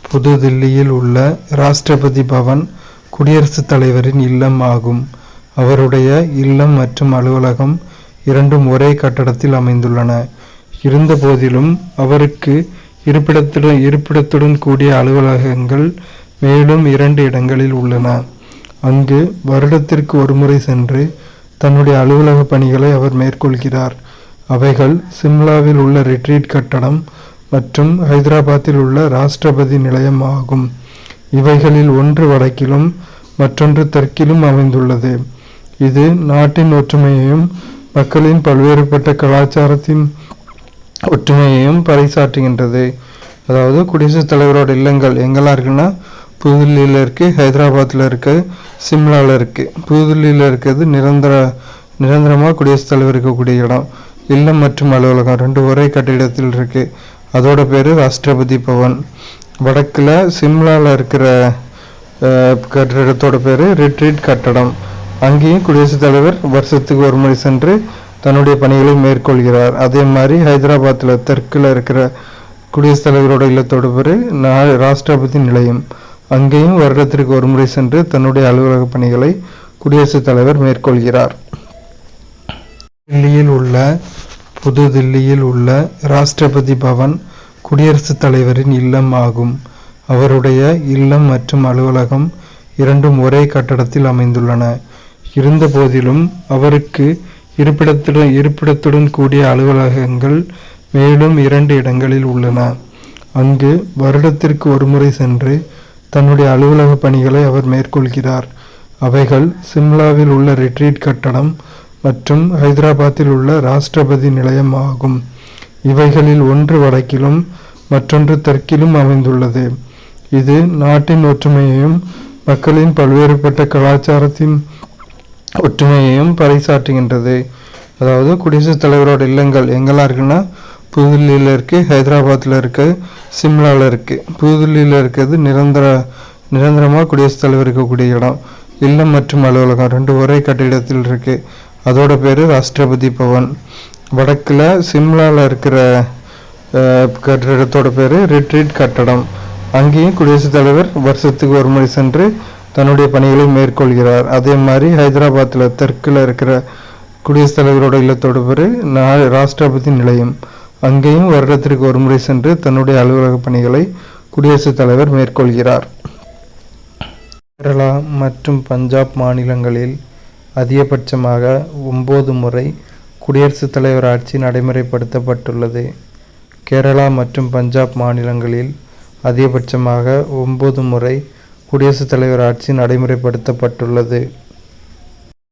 புதுதில்லியில் உள்ள ராஷ்டிரபதி பவன் குடியரசுத் தலைவரின் இல்லம் ஆகும். அவருடைய இல்லம் மற்றும் அலுவலகம் இரண்டும் ஒரே கட்டடத்தில் அமைந்துள்ளன. இருந்தபோதிலும் அவருக்கு இருப்பிடத்துடன் கூடிய அலுவலகங்கள் மேலும் 2 இடங்களில் உள்ளன. அங்கு வருடத்திற்கு ஒருமுறை சென்று தன்னுடைய அலுவலக பணிகளை அவர் மேற்கொள்கிறார். அவைகள் சிம்லாவில் உள்ள ரிட்ரீட் கட்டடம் மற்றும் ஹைதராபாத்தில் உள்ள ராஷ்டிரபதி நிலையம் ஆகும். இவைகளில் ஒன்று வடக்கிலும் மற்றொன்று தெற்கிலும் அமைந்துள்ளது. இது நாட்டின் ஒற்றுமையையும் மக்களின் பல்வேறுபட்ட கலாச்சாரத்தின் ஒற்றுமையையும் பறைசாற்றுகின்றது. அதாவது குடியரசுத் தலைவரோட இல்லங்கள் எங்கெல்லாம் இருக்குன்னா புதுதில்லியில் இருக்கு, ஹைதராபாத்தில் இருக்கு, சிம்லாவில் இருக்கு. புதுதில்லியில் இருக்கிறது நிரந்தரமாக குடியரசுத் தலைவர் இருக்கக்கூடிய இடம். இல்லம் மற்றும் அலுவலகம் 2 ஒரே கட்டிடத்தில் இருக்கு. அதோட பேரு ராஷ்டிரபதி பவன். வடக்குல சிம்லாவில் இருக்கிற கட்டிடத்தோட பேரு ரிட்ரீட் கட்டடம். அங்கேயும் குடியரசுத் தலைவர் வருஷத்துக்கு ஒரு முறை சென்று தன்னுடைய பணிகளை மேற்கொள்கிறார். அதே மாதிரி ஹைதராபாத்தில் தெற்குல இருக்கிற குடியரசுத் தலைவரோட இல்லத்தோட பேரு ராஷ்டிரபதி நிலையம். அங்கேயும் வருடத்திற்கு ஒரு முறை சென்று தன்னுடைய அலுவலக பணிகளை குடியரசுத் தலைவர் மேற்கொள்கிறார். புதுதில்லியில் உள்ள ராஷ்டிரபதி பவன் குடியரசுத் தலைவரின் இல்லம் ஆகும். அவருடைய இல்லம் மற்றும் அலுவலகம் இரண்டும் ஒரே கட்டடத்தில் அமைந்துள்ளன. இருந்தபோதிலும் அவருக்கு இருப்பிடத்துடன் கூடிய அலுவலகங்கள் மேலும் 2 இடங்களில் உள்ளன. அங்கு வருடத்திற்கு ஒருமுறை சென்று தன்னுடைய அலுவலக பணிகளை அவர் மேற்கொள்கிறார். அவைகள் சிம்லாவில் உள்ள ரிட்ரீட் கட்டடம் மற்றும் ஹைதராபாத்தில் உள்ள ராஷ்டிரபதி நிலையம் ஆகும். இவைகளில் ஒன்று வடக்கிலும் மற்றொன்று தெற்கிலும் அமைந்துள்ளது. இது நாட்டின் ஒற்றுமையையும் மக்களின் பல்வேறுபட்ட கலாச்சாரத்தின் ஒற்றுமையையும் பறைசாற்றுகின்றது. அதாவது குடியரசுத் தலைவரோட இல்லங்கள் எங்கெல்லாம் இருக்குன்னா புதுதில்லியில் இருக்கு, ஹைதராபாத்தில் இருக்கு, சிம்லாவில் இருக்கு. புதுதில்லியில் இருக்கிறது நிரந்தரமாக குடியரசுத் தலைவர் இருக்கக்கூடிய இடம். இல்லம் மற்றும் அலுவலகம் 2 ஒரே கட்டிடத்தில் இருக்கு. அதோட பேரு ராஷ்டிரபதி பவன். வடக்குல சிம்லாவில் இருக்கிற கட்டிடத்தோட பேரு ரிட்ரீட் கட்டடம். அங்கேயும் குடியரசுத் தலைவர் வருஷத்துக்கு ஒரு முறை சென்று தன்னுடைய பணிகளை மேற்கொள்கிறார். அதே மாதிரி ஹைதராபாத்தில் தெற்குல இருக்கிற குடியரசுத் தலைவரோட இல்லத்தோட பேரு ராஷ்டிரபதி நிலையம். அங்கேயும் வருடத்திற்கு ஒரு முறை சென்று தன்னுடைய அலுவலக பணிகளை குடியரசுத் தலைவர் மேற்கொள்கிறார். கேரளா மற்றும் பஞ்சாப் மாநிலங்களில் அதிகபட்சமாக 9 முறை குடியரசுத் தலைவர் ஆட்சி நடைமுறைப்படுத்தப்பட்டுள்ளது. கேரளா மற்றும் பஞ்சாப் மாநிலங்களில் அதிகபட்சமாக 9 முறை குடியரசுத் தலைவர் ஆட்சி நடைமுறைப்படுத்தப்பட்டுள்ளது.